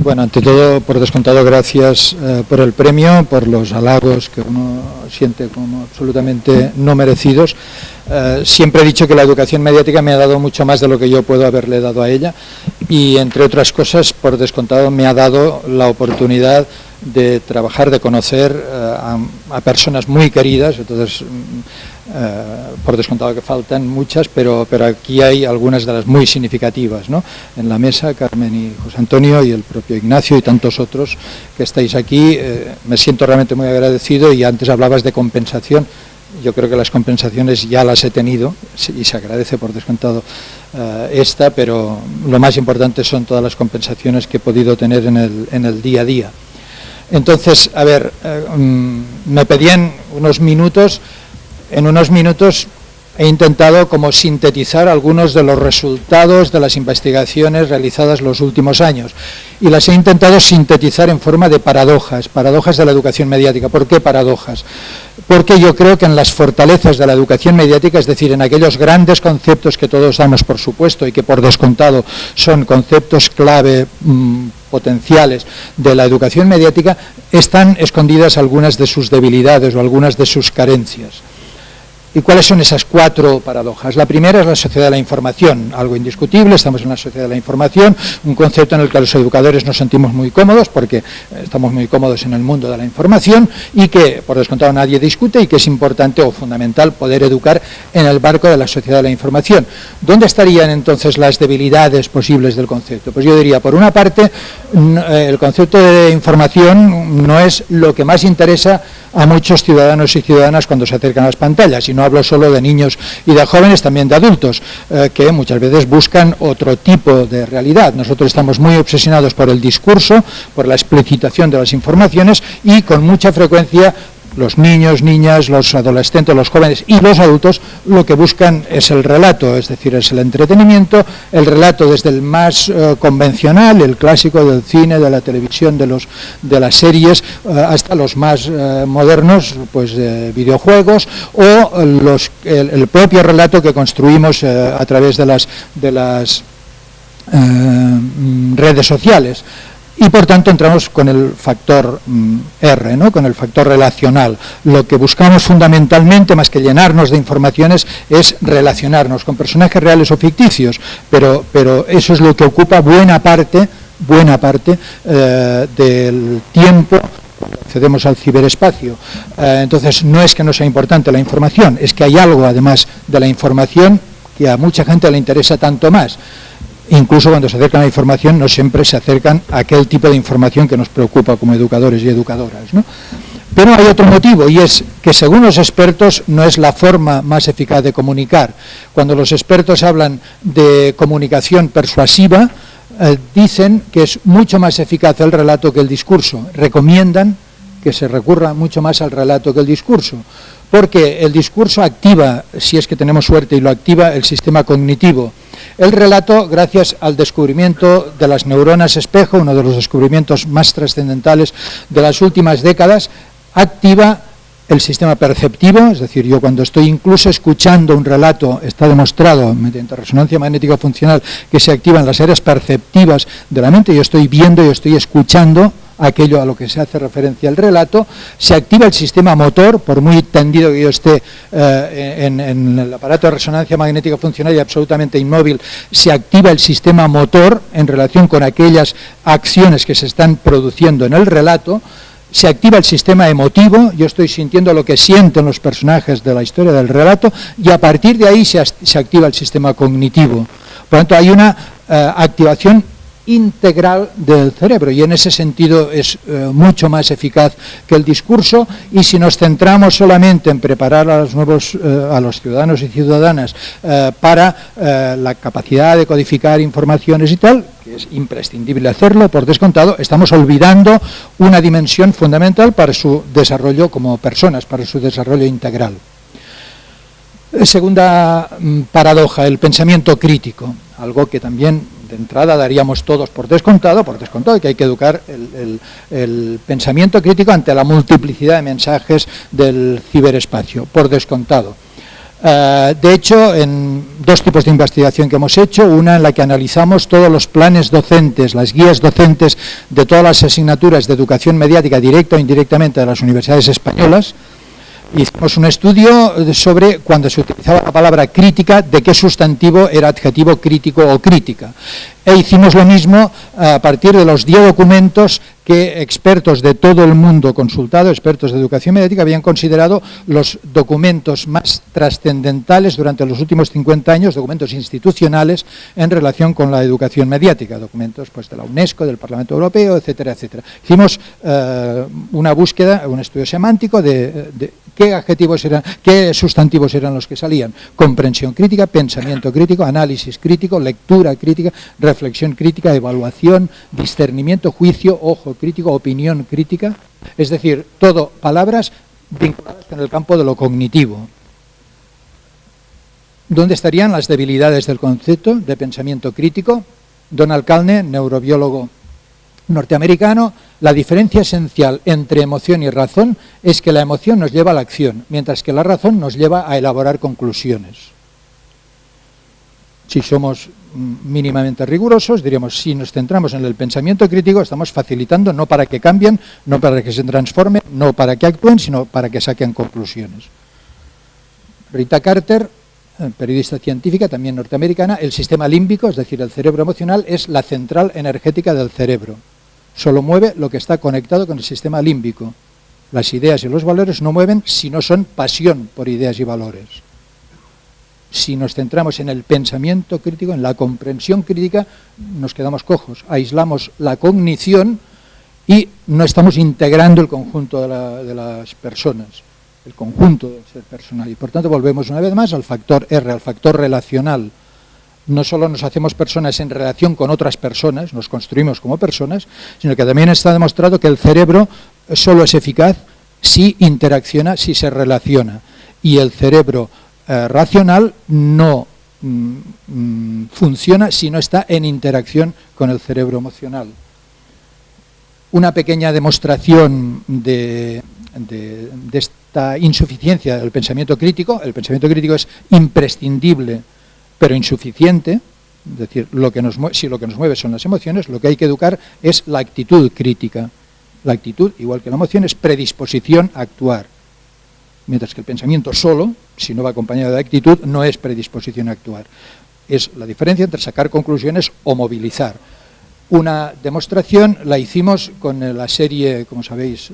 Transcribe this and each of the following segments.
Bueno, ante todo, por descontado, gracias por el premio, por los halagos que uno siente como absolutamente no merecidos. Siempre he dicho que la educación mediática me ha dado mucho más de lo que yo puedo haberle dado a ella y, entre otras cosas, por descontado, me ha dado la oportunidad de trabajar, de conocer a personas muy queridas. Entonces, por descontado que faltan muchas, pero aquí hay algunas de las muy significativas, ¿no? En la mesa, Carmen y José Antonio y el propio Ignacio y tantos otros que estáis aquí. Me siento realmente muy agradecido. Y antes hablabas de compensación. Yo creo que las compensaciones ya las he tenido y se agradece por descontado esta, pero lo más importante son todas las compensaciones que he podido tener en el día a día. Entonces, a ver, me pedían unos minutos. En unos minutos he intentado como sintetizar algunos de los resultados de las investigaciones realizadas los últimos años. Y las he intentado sintetizar en forma de paradojas de la educación mediática. ¿Por qué paradojas? Porque yo creo que en las fortalezas de la educación mediática, es decir, en aquellos grandes conceptos que todos damos por supuesto y que por descontado son conceptos clave, potenciales de la educación mediática, están escondidas algunas de sus debilidades o algunas de sus carencias. ¿Y cuáles son esas 4 paradojas? La primera es la sociedad de la información, algo indiscutible. Estamos en la sociedad de la información, un concepto en el que los educadores nos sentimos muy cómodos porque estamos muy cómodos en el mundo de la información y que, por descontado, nadie discute y que es importante o fundamental poder educar en el marco de la sociedad de la información. ¿Dónde estarían entonces las debilidades posibles del concepto? Pues yo diría, por una parte, el concepto de información no es lo que más interesa a muchos ciudadanos y ciudadanas cuando se acercan a las pantallas, y no hablo solo de niños y de jóvenes, también de adultos, que muchas veces buscan otro tipo de realidad. Nosotros estamos muy obsesionados por el discurso, por la explicitación de las informaciones y con mucha frecuencia los niños, niñas, los adolescentes, los jóvenes y los adultos lo que buscan es el relato, es decir, es el entretenimiento, el relato desde el más convencional, el clásico del cine, de la televisión, de las series, hasta los más modernos, pues videojuegos o el propio relato que construimos a través de las redes sociales. Y por tanto entramos con el factor R, ¿no? Con el factor relacional. Lo que buscamos fundamentalmente, más que llenarnos de informaciones, es relacionarnos con personajes reales o ficticios, pero eso es lo que ocupa buena parte del tiempo cuando accedemos al ciberespacio. Entonces no es que no sea importante la información, es que hay algo además de la información que a mucha gente le interesa tanto más. Incluso cuando se acercan a la información, no siempre se acercan a aquel tipo de información que nos preocupa como educadores y educadoras, ¿no? Pero hay otro motivo, y es que según los expertos no es la forma más eficaz de comunicar. Cuando los expertos hablan de comunicación persuasiva, dicen que es mucho más eficaz el relato que el discurso. Recomiendan que se recurra mucho más al relato que el discurso, porque el discurso activa, si es que tenemos suerte y lo activa, el sistema cognitivo. El relato, gracias al descubrimiento de las neuronas espejo, uno de los descubrimientos más trascendentales de las últimas décadas, activa el sistema perceptivo, es decir, yo cuando estoy incluso escuchando un relato, está demostrado mediante resonancia magnética funcional que se activan las áreas perceptivas de la mente, yo estoy viendo, yo estoy escuchando aquello a lo que se hace referencia el relato, se activa el sistema motor, por muy tendido que yo esté en el aparato de resonancia magnética funcional y absolutamente inmóvil, se activa el sistema motor en relación con aquellas acciones que se están produciendo en el relato, se activa el sistema emotivo, yo estoy sintiendo lo que sienten los personajes de la historia del relato, y a partir de ahí se activa el sistema cognitivo. Por lo tanto, hay una activación integral del cerebro y en ese sentido es mucho más eficaz que el discurso. Y si nos centramos solamente en preparar a los ciudadanos y ciudadanas para la capacidad de codificar informaciones y tal, que es imprescindible hacerlo, por descontado, estamos olvidando una dimensión fundamental para su desarrollo como personas, para su desarrollo integral. Segunda paradoja, el pensamiento crítico, algo que también de entrada daríamos todos por descontado que hay que educar el pensamiento crítico ante la multiplicidad de mensajes del ciberespacio, por descontado. De hecho, en dos tipos de investigación que hemos hecho, una en la que analizamos todos los planes docentes, las guías docentes de todas las asignaturas de educación mediática directa o indirectamente de las universidades españolas. Hicimos un estudio sobre cuando se utilizaba la palabra crítica, de qué sustantivo era adjetivo crítico o crítica. E hicimos lo mismo a partir de los 10 documentos que expertos de todo el mundo consultado, expertos de educación mediática, habían considerado los documentos más trascendentales durante los últimos 50 años, documentos institucionales en relación con la educación mediática, documentos pues, de la UNESCO, del Parlamento Europeo, etcétera, etcétera. Hicimos una búsqueda, un estudio semántico de qué adjetivos eran, qué sustantivos eran los que salían: comprensión crítica, pensamiento crítico, análisis crítico, lectura crítica, reflexión crítica, evaluación, discernimiento, juicio, ojo crítico, opinión crítica, es decir, todo palabras vinculadas con el campo de lo cognitivo. ¿Dónde estarían las debilidades del concepto de pensamiento crítico? Donald Kalne, neurobiólogo norteamericano: la diferencia esencial entre emoción y razón es que la emoción nos lleva a la acción, mientras que la razón nos lleva a elaborar conclusiones. Si somos mínimamente rigurosos, diríamos, si nos centramos en el pensamiento crítico, estamos facilitando no para que cambien, no para que se transformen, no para que actúen, sino para que saquen conclusiones. Rita Carter, periodista científica, también norteamericana: el sistema límbico, es decir, el cerebro emocional, es la central energética del cerebro. Solo mueve lo que está conectado con el sistema límbico. Las ideas y los valores no mueven si no son pasión por ideas y valores. Si nos centramos en el pensamiento crítico, en la comprensión crítica, nos quedamos cojos, aislamos la cognición y no estamos integrando el conjunto de las personas, el conjunto del ser personal. Y por tanto volvemos una vez más al factor R, al factor relacional. No solo nos hacemos personas en relación con otras personas, nos construimos como personas, sino que también está demostrado que el cerebro solo es eficaz si interacciona, si se relaciona. Y el cerebro racional no funciona si no está en interacción con el cerebro emocional. Una pequeña demostración de esta insuficiencia del pensamiento crítico. El pensamiento crítico es imprescindible, pero insuficiente. Es decir, si lo que nos mueve son las emociones, lo que hay que educar es la actitud crítica. La actitud, igual que la emoción, es predisposición a actuar. Mientras que el pensamiento solo, si no va acompañado de actitud, no es predisposición a actuar. Es la diferencia entre sacar conclusiones o movilizar. Una demostración la hicimos con la serie, como sabéis,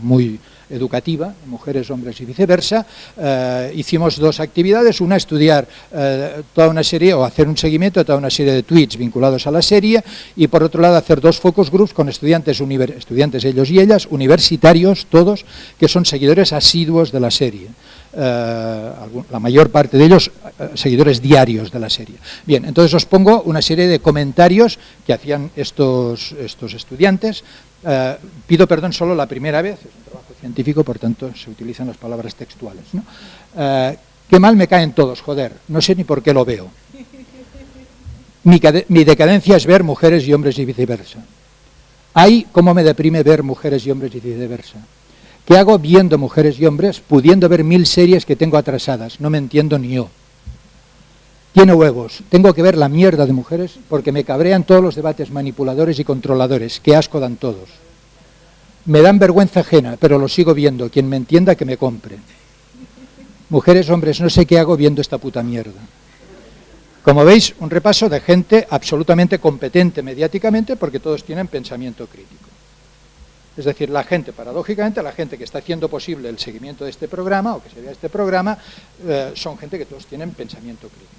muy educativa, mujeres, hombres y viceversa. Hicimos dos actividades: una, estudiar toda una serie o hacer un seguimiento de toda una serie de tweets vinculados a la serie, y por otro lado hacer dos focus groups con estudiantes ellos y ellas, universitarios todos, que son seguidores asiduos de la serie. La mayor parte de ellos seguidores diarios de la serie. Bien, entonces os pongo una serie de comentarios que hacían estos estudiantes. Pido perdón solo la primera vez, es un trabajo científico, por tanto se utilizan las palabras textuales, ¿no? Qué mal me caen todos, joder, no sé ni por qué lo veo. Mi decadencia es ver mujeres y hombres y viceversa. Ay, cómo me deprime ver mujeres y hombres y viceversa. ¿Qué hago viendo mujeres y hombres, pudiendo ver 1000 series que tengo atrasadas? No me entiendo ni yo. Tiene huevos. Tengo que ver la mierda de mujeres porque me cabrean todos los debates manipuladores y controladores. Qué asco dan todos. Me dan vergüenza ajena, pero lo sigo viendo. Quien me entienda, que me compre. Mujeres, hombres, no sé qué hago viendo esta puta mierda. Como veis, un repaso de gente absolutamente competente mediáticamente, porque todos tienen pensamiento crítico. Es decir, la gente, paradójicamente, la gente que está haciendo posible el seguimiento de este programa, o que se vea este programa, son gente que todos tienen pensamiento crítico.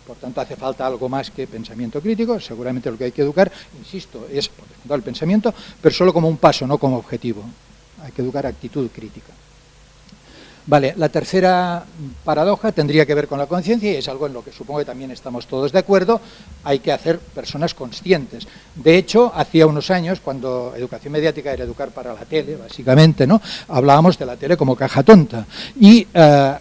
Por tanto, hace falta algo más que pensamiento crítico. Seguramente lo que hay que educar, insisto, es por descontado el pensamiento, pero solo como un paso, no como objetivo. Hay que educar actitud crítica. Vale, la tercera paradoja tendría que ver con la conciencia, y es algo en lo que supongo que también estamos todos de acuerdo. Hay que hacer personas conscientes. De hecho, hacía unos años, cuando educación mediática era educar para la tele, básicamente, ¿no?, hablábamos de la tele como caja tonta. Y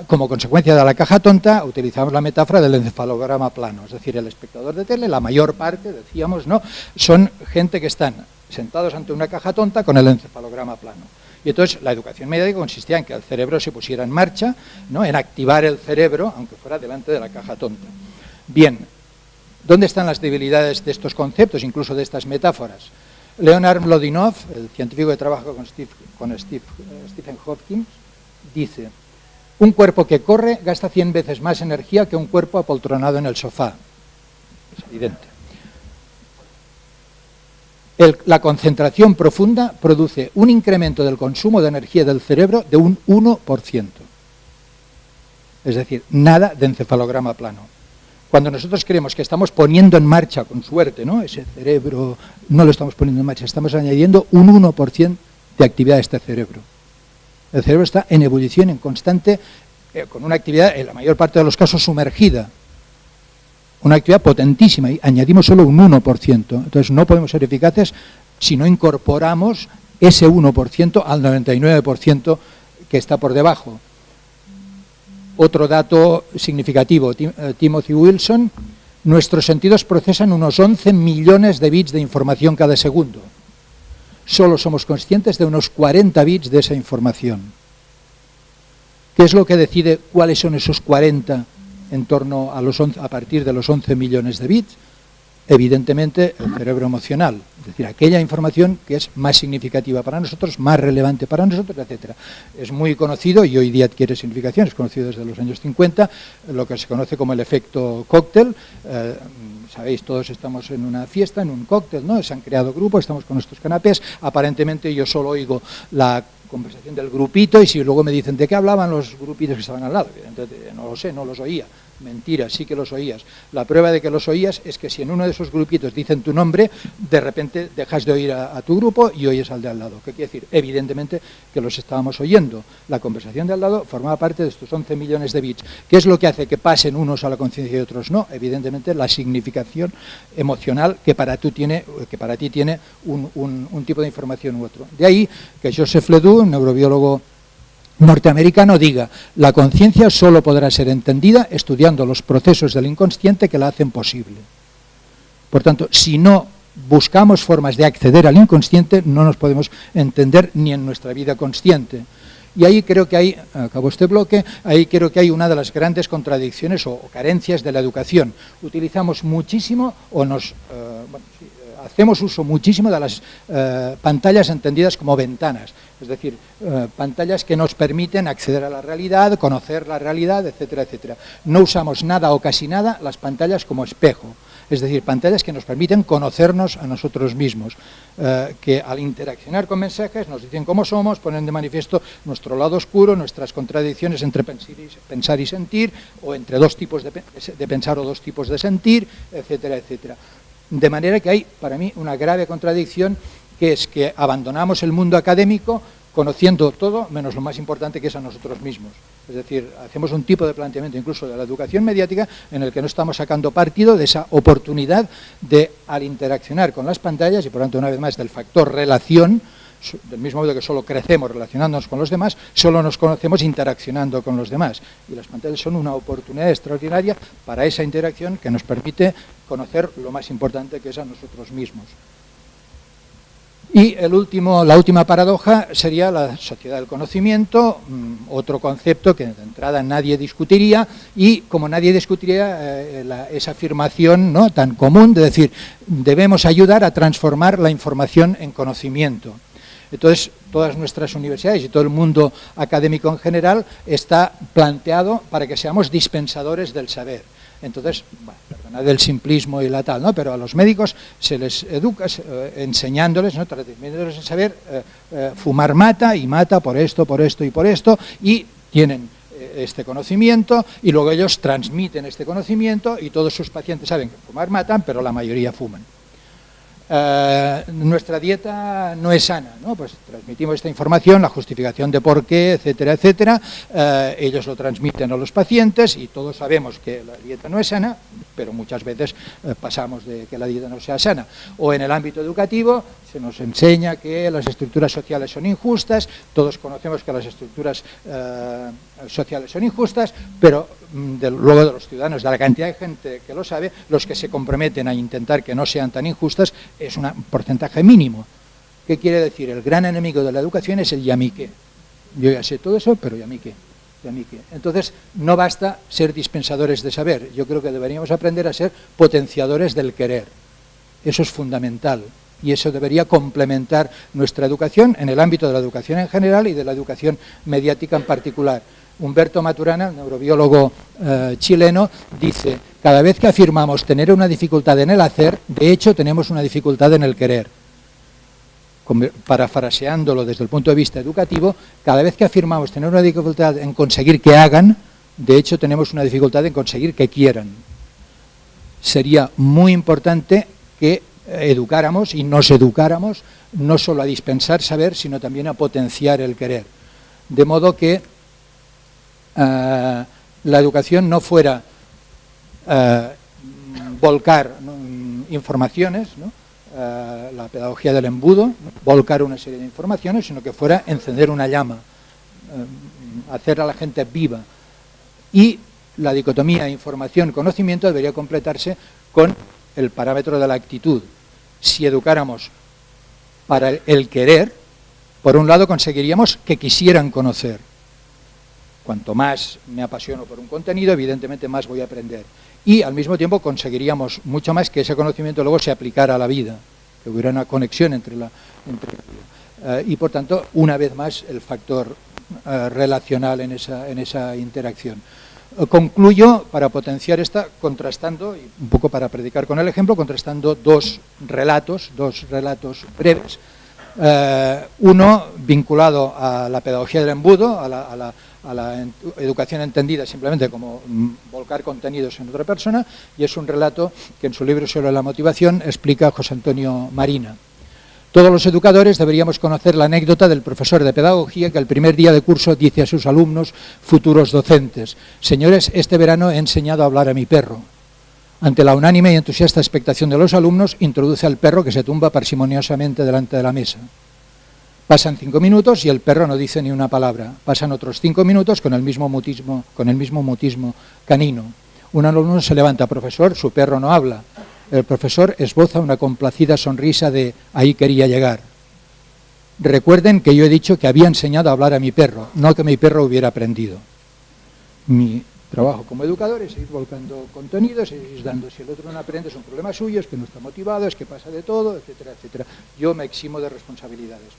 como consecuencia de la caja tonta, utilizamos la metáfora del encefalograma plano. Es decir, el espectador de tele, la mayor parte, decíamos, ¿no?, son gente que están sentados ante una caja tonta con el encefalograma plano. Y entonces la educación mediática consistía en que el cerebro se pusiera en marcha, ¿no?, en activar el cerebro, aunque fuera delante de la caja tonta. Bien, ¿dónde están las debilidades de estos conceptos, incluso de estas metáforas? Leonard Mlodinov, el científico que trabaja con Stephen Hawking, dice: un cuerpo que corre gasta 100 veces más energía que un cuerpo apoltronado en el sofá. Es evidente. La concentración profunda produce un incremento del consumo de energía del cerebro de un 1%. Es decir, nada de encefalograma plano. Cuando nosotros creemos que estamos poniendo en marcha, con suerte, ¿no?, ese cerebro, no lo estamos poniendo en marcha, estamos añadiendo un 1% de actividad a este cerebro. El cerebro está en ebullición, en constante, con una actividad, en la mayor parte de los casos, sumergida. Una actividad potentísima, y añadimos solo un 1%. Entonces no podemos ser eficaces si no incorporamos ese 1% al 99% que está por debajo. Otro dato significativo, Timothy Wilson: nuestros sentidos procesan unos 11 millones de bits de información cada segundo. Solo somos conscientes de unos 40 bits de esa información. ¿Qué es lo que decide cuáles son esos 40 en torno a partir de los 11 millones de bits? Evidentemente el cerebro emocional, es decir, aquella información que es más significativa para nosotros, más relevante para nosotros, etc. Es muy conocido y hoy día adquiere significación, es conocido desde los años 50, lo que se conoce como el efecto cóctel. Sabéis, todos estamos en una fiesta, en un cóctel, ¿no? Se han creado grupos, estamos con nuestros canapés, aparentemente yo solo oigo la conversación del grupito, y si luego me dicen de qué hablaban los grupitos que estaban al lado, evidentemente no lo sé, no los oía. Mentira, sí que los oías. La prueba de que los oías es que si en uno de esos grupitos dicen tu nombre, de repente dejas de oír a tu grupo y oyes al de al lado. ¿Qué quiere decir? Evidentemente que los estábamos oyendo. La conversación de al lado formaba parte de estos 11 millones de bits. ¿Qué es lo que hace que pasen unos a la conciencia y otros no? Evidentemente la significación emocional que para ti tiene un tipo de información u otro. De ahí que Joseph Ledoux, un neurobiólogo norteamericano, diga: la conciencia solo podrá ser entendida estudiando los procesos del inconsciente que la hacen posible. Por tanto, si no buscamos formas de acceder al inconsciente, no nos podemos entender ni en nuestra vida consciente. Y ahí creo que hay, acabo este bloque, ahí creo que hay una de las grandes contradicciones o carencias de la educación. Utilizamos muchísimo hacemos uso muchísimo de las pantallas entendidas como ventanas, es decir, pantallas que nos permiten acceder a la realidad, conocer la realidad, etcétera, etcétera. No usamos nada o casi nada las pantallas como espejo, es decir, pantallas que nos permiten conocernos a nosotros mismos, que al interaccionar con mensajes nos dicen cómo somos, ponen de manifiesto nuestro lado oscuro, nuestras contradicciones entre pensar y sentir, o entre dos tipos de pensar o dos tipos de sentir, etcétera, etcétera. De manera que hay, para mí, una grave contradicción, que es que abandonamos el mundo académico conociendo todo, menos lo más importante, que es a nosotros mismos. Es decir, hacemos un tipo de planteamiento, incluso de la educación mediática, en el que no estamos sacando partido de esa oportunidad de, al interaccionar con las pantallas, y por tanto, una vez más, del factor relación, del mismo modo que solo crecemos relacionándonos con los demás, solo nos conocemos interaccionando con los demás. Y las pantallas son una oportunidad extraordinaria para esa interacción que nos permite conocer lo más importante, que es a nosotros mismos. Y la última paradoja sería la sociedad del conocimiento, otro concepto que de entrada nadie discutiría, y como nadie discutiría esa afirmación, ¿no?, tan común de decir: debemos ayudar a transformar la información en conocimiento. Entonces, todas nuestras universidades y todo el mundo académico en general está planteado para que seamos dispensadores del saber. Entonces, bueno, perdonad el simplismo y la tal, ¿no?, pero a los médicos se les educa enseñándoles, ¿no?, transmitiéndoles el saber, fumar mata, y mata por esto y por esto, y tienen este conocimiento, y luego ellos transmiten este conocimiento, y todos sus pacientes saben que fumar matan, pero la mayoría fuman. Nuestra dieta no es sana, ¿no? Pues transmitimos esta información, la justificación de por qué, etcétera, etcétera. Ellos lo transmiten a los pacientes y todos sabemos que la dieta no es sana, pero muchas veces pasamos de que la dieta no sea sana. O en el ámbito educativo se nos enseña que las estructuras sociales son injustas, todos conocemos que las estructuras sociales son injustas, pero luego de los ciudadanos, de la cantidad de gente que lo sabe, los que se comprometen a intentar que no sean tan injustas es un porcentaje mínimo. ¿Qué quiere decir? El gran enemigo de la educación es el ¿y a mí qué? Yo ya sé todo eso, pero ¿y a mí qué? ¿Y a mí qué? Entonces, no basta ser dispensadores de saber. Yo creo que deberíamos aprender a ser potenciadores del querer. Eso es fundamental. Y eso debería complementar nuestra educación en el ámbito de la educación en general y de la educación mediática en particular. Humberto Maturana, el neurobiólogo chileno, dice: cada vez que afirmamos tener una dificultad en el hacer, de hecho tenemos una dificultad en el querer. Parafraseándolo desde el punto de vista educativo, cada vez que afirmamos tener una dificultad en conseguir que hagan, de hecho tenemos una dificultad en conseguir que quieran. Sería muy importante que educáramos y nos educáramos no solo a dispensar saber, sino también a potenciar el querer. De modo que la educación no fuera volcar informaciones, ¿no? La pedagogía del embudo, ¿no? Volcar una serie de informaciones, sino que fuera encender una llama, hacer a la gente viva. Y la dicotomía información-conocimiento debería completarse con el parámetro de la actitud. Si educáramos para el querer, por un lado conseguiríamos que quisieran conocer. Cuanto más me apasiono por un contenido, evidentemente más voy a aprender. Y al mismo tiempo conseguiríamos mucho más que ese conocimiento luego se aplicara a la vida, que hubiera una conexión entre y por tanto, una vez más, el factor relacional en esa interacción. Concluyo para potenciar esta, contrastando, y un poco para predicar con el ejemplo, contrastando dos relatos breves. Uno vinculado a la pedagogía del embudo, a la educación entendida simplemente como volcar contenidos en otra persona, y es un relato que en su libro sobre la motivación explica José Antonio Marina. Todos los educadores deberíamos conocer la anécdota del profesor de pedagogía que el primer día de curso dice a sus alumnos, futuros docentes: señores, este verano he enseñado a hablar a mi perro. Ante la unánime y entusiasta expectación de los alumnos, introduce al perro, que se tumba parsimoniosamente delante de la mesa. Pasan 5 minutos y el perro no dice ni una palabra. Pasan otros 5 minutos con el mismo mutismo canino. Un alumno se levanta: profesor, su perro no habla. El profesor esboza una complacida sonrisa de ahí quería llegar. Recuerden que yo he dicho que había enseñado a hablar a mi perro, no que mi perro hubiera aprendido. Mi trabajo como educador es ir volcando contenidos, ir dando. Si el otro no aprende es un problema suyo, es que no está motivado, es que pasa de todo, etcétera, etcétera. Yo me eximo de responsabilidades.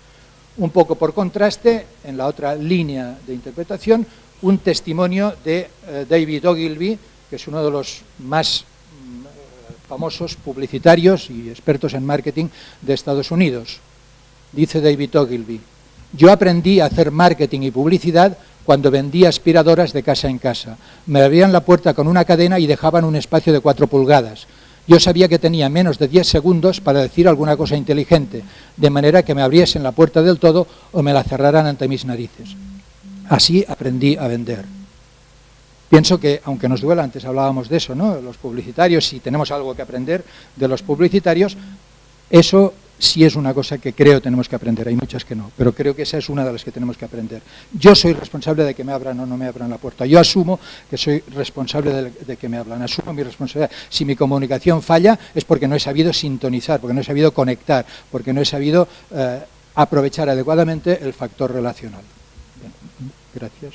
Un poco por contraste, en la otra línea de interpretación, un testimonio de David Ogilvy, que es uno de los más famosos publicitarios y expertos en marketing de Estados Unidos. Dice David Ogilvy: yo aprendí a hacer marketing y publicidad cuando vendía aspiradoras de casa en casa. Me abrían la puerta con una cadena y dejaban un espacio de 4 pulgadas. Yo sabía que tenía menos de 10 segundos para decir alguna cosa inteligente, de manera que me abriesen la puerta del todo o me la cerraran ante mis narices. Así aprendí a vender. Pienso que, aunque nos duela, antes hablábamos de eso, ¿no? Los publicitarios, si tenemos algo que aprender de los publicitarios, eso sí es una cosa que creo tenemos que aprender. Hay muchas que no, pero creo que esa es una de las que tenemos que aprender. Yo soy responsable de que me abran o no me abran la puerta. Yo asumo que soy responsable de que me abran. Asumo mi responsabilidad. Si mi comunicación falla es porque no he sabido sintonizar, porque no he sabido conectar, porque no he sabido aprovechar adecuadamente el factor relacional. Bien, gracias.